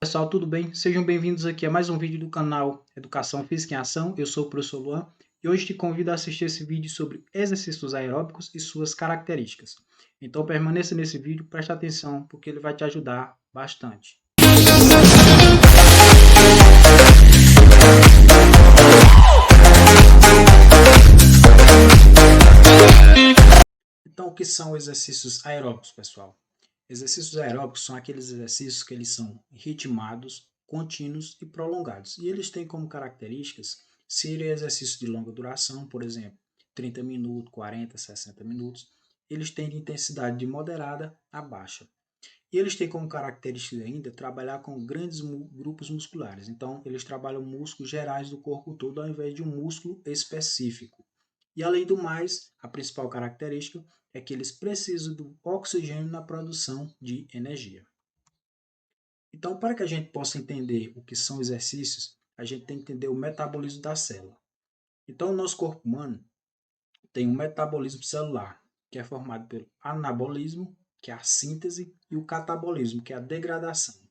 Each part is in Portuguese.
Pessoal, tudo bem? Sejam bem-vindos aqui a mais um vídeo do canal Educação Física em Ação. Eu sou o professor Luan e hoje te convido a assistir esse vídeo sobre exercícios aeróbicos e suas características. Então permaneça nesse vídeo, preste atenção porque ele vai te ajudar bastante. Então, o que são exercícios aeróbicos, pessoal? Exercícios aeróbicos são aqueles exercícios que eles são ritmados, contínuos e prolongados. E eles têm como características serem exercícios de longa duração, por exemplo, 30 minutos, 40, 60 minutos. Eles têm de intensidade de moderada a baixa. E eles têm como característica ainda trabalhar com grandes grupos musculares. Então, eles trabalham músculos gerais do corpo todo ao invés de um músculo específico. E além do mais, a principal característica é que eles precisam do oxigênio na produção de energia. Então, para que a gente possa entender o que são exercícios, a gente tem que entender o metabolismo da célula. Então, o nosso corpo humano tem um metabolismo celular, que é formado pelo anabolismo, que é a síntese, e o catabolismo, que é a degradação.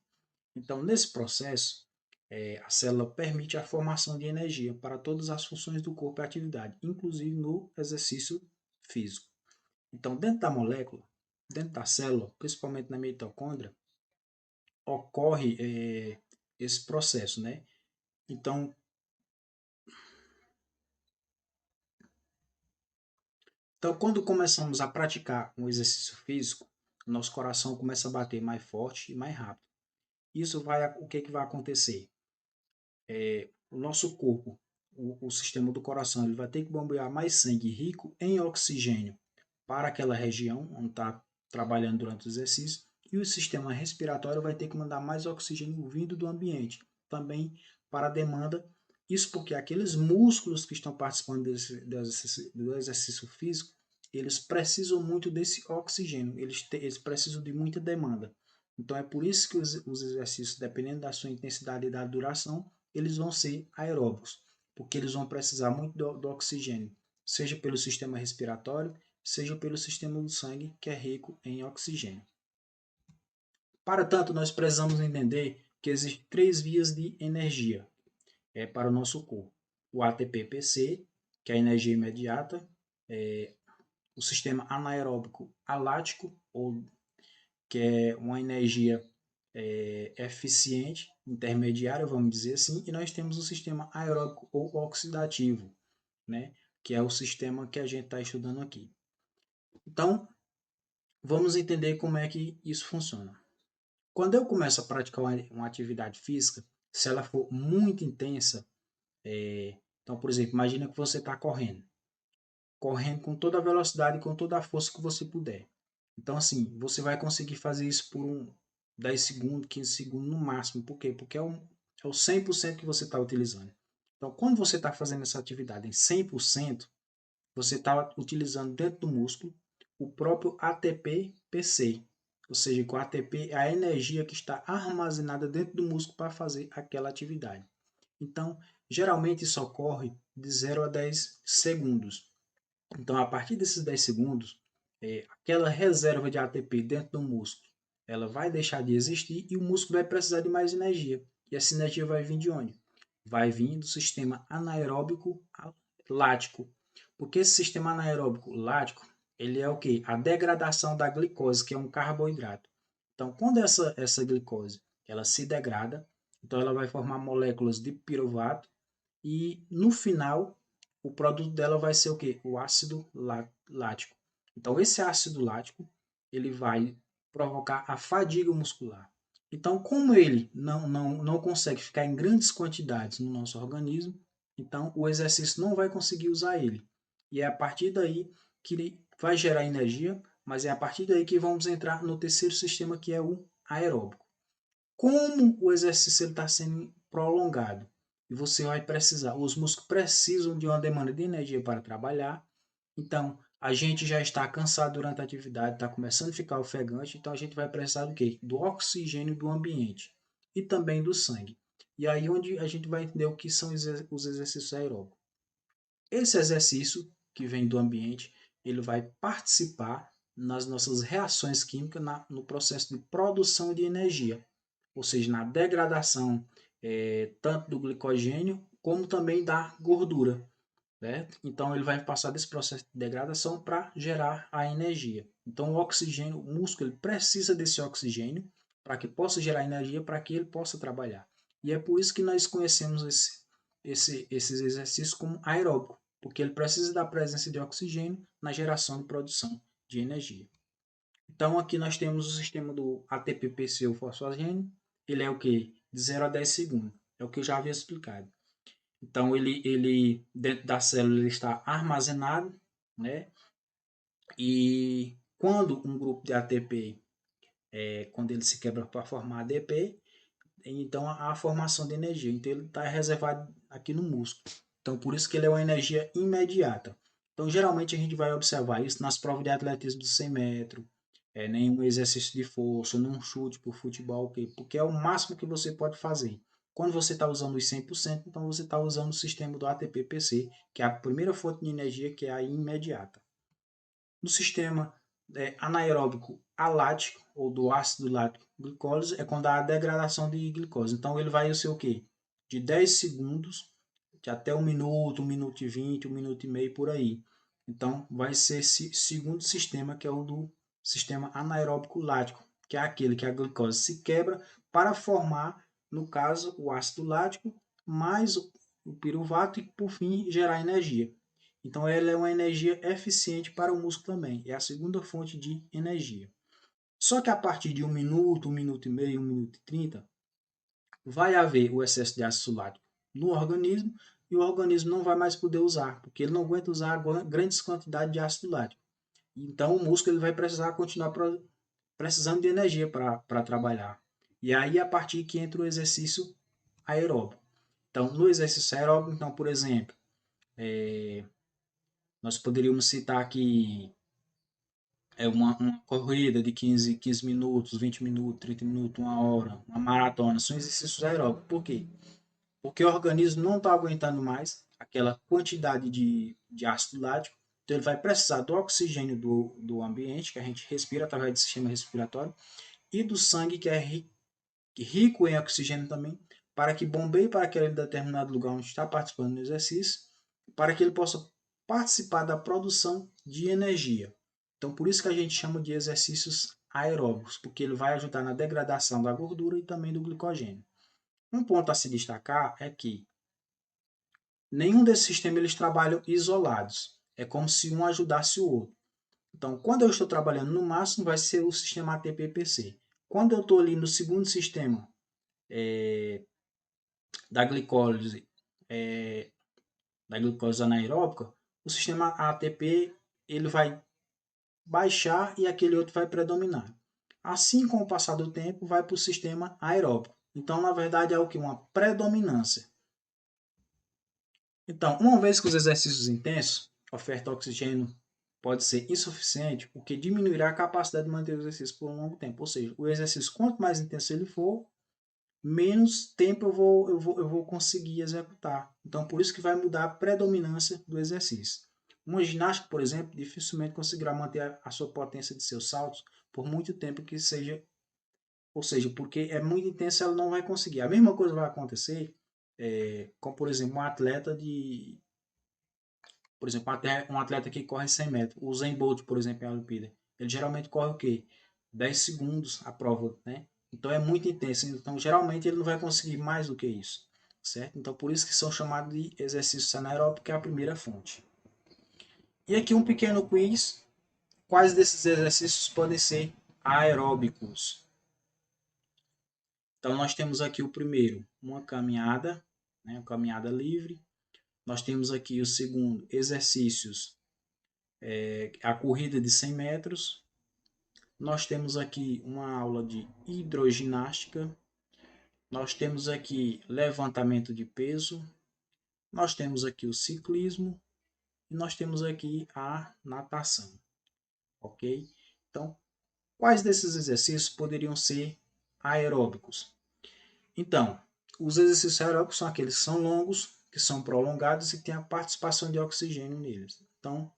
Então, nesse processo, a célula permite a formação de energia para todas as funções do corpo e atividade, inclusive no exercício físico. Então, dentro da molécula, dentro da célula, principalmente na mitocôndria, ocorre esse processo, né? Então, quando começamos a praticar um exercício físico, nosso coração começa a bater mais forte e mais rápido. O que vai acontecer? O nosso corpo, o sistema do coração, ele vai ter que bombear mais sangue rico em oxigênio para aquela região onde está trabalhando durante o exercício, e o sistema respiratório vai ter que mandar mais oxigênio vindo do ambiente, também para a demanda. Isso porque aqueles músculos que estão participando do exercício físico, eles precisam muito desse oxigênio, eles precisam de muita demanda. Então é por isso que os exercícios, dependendo da sua intensidade e da duração, eles vão ser aeróbicos, porque eles vão precisar muito do oxigênio, seja pelo sistema respiratório, seja pelo sistema do sangue, que é rico em oxigênio. Para tanto, nós precisamos entender que existem três vias de energia para o nosso corpo. O ATP-PC, que é a energia imediata, o sistema anaeróbico alático, que é uma energia eficiente, intermediária, vamos dizer assim, e nós temos o sistema aeróbico ou oxidativo, né, que é o sistema que a gente está estudando aqui. Então, vamos entender como é que isso funciona. Quando eu começo a praticar uma atividade física, se ela for muito intensa, então, por exemplo, imagina que você está correndo com toda a velocidade e com toda a força que você puder. Então, assim, você vai conseguir fazer isso por 10 segundos, 15 segundos no máximo. Por quê? Porque é o 100% que você está utilizando. Então, quando você está fazendo essa atividade em 100%, você está utilizando dentro do músculo o próprio ATP-PC. Ou seja, o ATP é a energia que está armazenada dentro do músculo para fazer aquela atividade. Então, geralmente isso ocorre de 0 a 10 segundos. Então, a partir desses 10 segundos, aquela reserva de ATP dentro do músculo, ela vai deixar de existir e o músculo vai precisar de mais energia. E essa energia vai vir de onde? Vai vir do sistema anaeróbico lático. Porque esse sistema anaeróbico lático, ele é o quê? A degradação da glicose, que é um carboidrato. Então, quando essa glicose ela se degrada, então ela vai formar moléculas de piruvato e no final o produto dela vai ser o quê? O ácido lático. Então, esse ácido lático ele vai provocar a fadiga muscular. Então, como ele não consegue ficar em grandes quantidades no nosso organismo, então o exercício não vai conseguir usar ele. E é a partir daí que ele vai gerar energia, mas é a partir daí que vamos entrar no terceiro sistema, que é o aeróbico. Como o exercício está sendo prolongado e você vai precisar, os músculos precisam de uma demanda de energia para trabalhar, então a gente já está cansado durante a atividade, está começando a ficar ofegante, então a gente vai precisar do quê? Do oxigênio do ambiente e também do sangue. E aí onde a gente vai entender o que são os exercícios aeróbicos. Esse exercício que vem do ambiente, ele vai participar nas nossas reações químicas no processo de produção de energia. ou seja, na degradação tanto do glicogênio como também da gordura. Certo? Então ele vai passar desse processo de degradação para gerar a energia. Então o oxigênio, o músculo ele precisa desse oxigênio para que possa gerar energia para que ele possa trabalhar. E é por isso que nós conhecemos esses exercícios como aeróbico, porque ele precisa da presença de oxigênio na geração e produção de energia. Então aqui nós temos o sistema do ATP-PC, o fosfogênio, ele é o que? De 0 a 10 segundos. É o que eu já havia explicado. Então ele dentro da célula ele está armazenado, né? E quando um grupo de ATP, quando ele se quebra para formar ADP, então a formação de energia. Então ele está reservado aqui no músculo. Então por isso que ele é uma energia imediata. Então geralmente a gente vai observar isso nas provas de atletismo de 100 metros, nenhum exercício de força, num chute por futebol, porque é o máximo que você pode fazer. Quando você está usando os 100%, então você está usando o sistema do ATP-PC, que é a primeira fonte de energia, que é a imediata. No sistema anaeróbico alático, ou do ácido lático glicose, é quando há a degradação de glicose. Então ele vai ser o quê? De 10 segundos de até 1 minuto e 20, 1 minuto e meio por aí. Então vai ser esse segundo sistema, que é o do sistema anaeróbico lático, que é aquele que a glicose se quebra para formar, no caso, o ácido lático mais o piruvato e, por fim, gerar energia. Então, ela é uma energia eficiente para o músculo também. É a segunda fonte de energia. Só que a partir de 1 minuto e meio, 1 minuto e 30, vai haver o excesso de ácido lático no organismo e o organismo não vai mais poder usar, porque ele não aguenta usar grandes quantidades de ácido lático. Então, o músculo ele vai precisar continuar precisando de energia para trabalhar. E aí, a partir que entra o exercício aeróbico. Então, no exercício aeróbico, então, por exemplo, nós poderíamos citar aqui uma corrida de 15 minutos, 20 minutos, 30 minutos, 1 hora, uma maratona, são exercícios aeróbicos. Por quê? Porque o organismo não está aguentando mais aquela quantidade de ácido lático, então ele vai precisar do oxigênio do ambiente, que a gente respira através do sistema respiratório, e do sangue, que é rico em oxigênio também, para que bombeie para aquele determinado lugar onde está participando do exercício, para que ele possa participar da produção de energia. Então, por isso que a gente chama de exercícios aeróbicos, porque ele vai ajudar na degradação da gordura e também do glicogênio. Um ponto a se destacar é que nenhum desses sistemas eles trabalham isolados. É como se um ajudasse o outro. Então, quando eu estou trabalhando no máximo, vai ser o sistema ATP-PC. Quando eu estou ali no segundo sistema, da glicólise, é, da glicose anaeróbica, o sistema ATP ele vai baixar e aquele outro vai predominar. Assim, com o passar do tempo, vai para o sistema aeróbico. Então, na verdade, é o que? Uma predominância. Então, uma vez que os exercícios intensos ofertam oxigênio pode ser insuficiente, o que diminuirá a capacidade de manter o exercício por um longo tempo. Ou seja, o exercício, quanto mais intenso ele for, menos tempo eu vou conseguir executar. Então, por isso que vai mudar a predominância do exercício. Uma ginástica, por exemplo, dificilmente conseguirá manter a sua potência de seus saltos por muito tempo que seja, ou seja, porque é muito intensa, ela não vai conseguir. A mesma coisa vai acontecer com, por exemplo, um atleta que corre 100 metros. O Usain Bolt, por exemplo, em Olimpíada. Ele geralmente corre o quê? 10 segundos a prova, né? Então é muito intenso. Então geralmente ele não vai conseguir mais do que isso, certo? Então por isso que são chamados de exercícios anaeróbicos, que é a primeira fonte. E aqui um pequeno quiz. Quais desses exercícios podem ser aeróbicos? Então nós temos aqui o primeiro, uma caminhada, né? Uma caminhada livre. Nós temos aqui o segundo, exercícios, a corrida de 100 metros. Nós temos aqui uma aula de hidroginástica. Nós temos aqui levantamento de peso. Nós temos aqui o ciclismo. E nós temos aqui a natação. Ok? Então, quais desses exercícios poderiam ser aeróbicos? Então, os exercícios aeróbicos são aqueles que são longos, que são prolongados e que tem a participação de oxigênio neles. Então,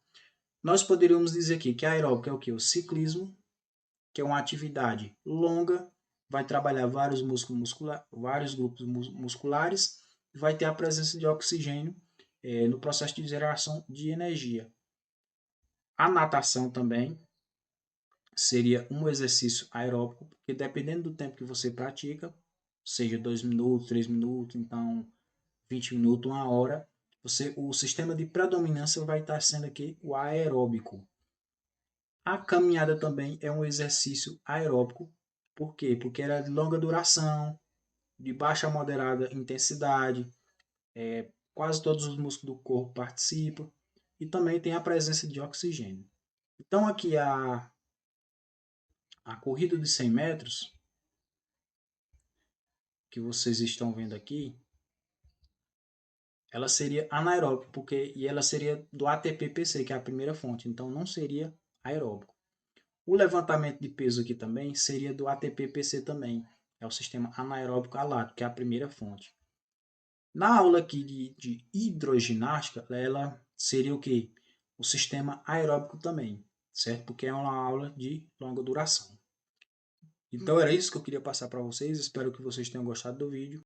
nós poderíamos dizer aqui que aeróbico é o que? O ciclismo, que é uma atividade longa, vai trabalhar vários grupos musculares, vai ter a presença de oxigênio no processo de geração de energia. A natação também seria um exercício aeróbico, porque dependendo do tempo que você pratica, seja 2 minutos, 3 minutos, então 20 minutos, 1 hora, o sistema de predominância vai estar sendo aqui o aeróbico. A caminhada também é um exercício aeróbico. Por quê? Porque ela é de longa duração, de baixa a moderada intensidade, quase todos os músculos do corpo participam e também tem a presença de oxigênio. Então aqui a corrida de 100 metros, que vocês estão vendo aqui, ela seria anaeróbica, e ela seria do ATP-PC, que é a primeira fonte, então não seria aeróbico. O levantamento de peso aqui também seria do ATP-PC também, é o sistema anaeróbico alato, que é a primeira fonte. Na aula aqui de hidroginástica, ela seria o quê? O sistema aeróbico também, certo? Porque é uma aula de longa duração. Então era isso que eu queria passar para vocês, espero que vocês tenham gostado do vídeo.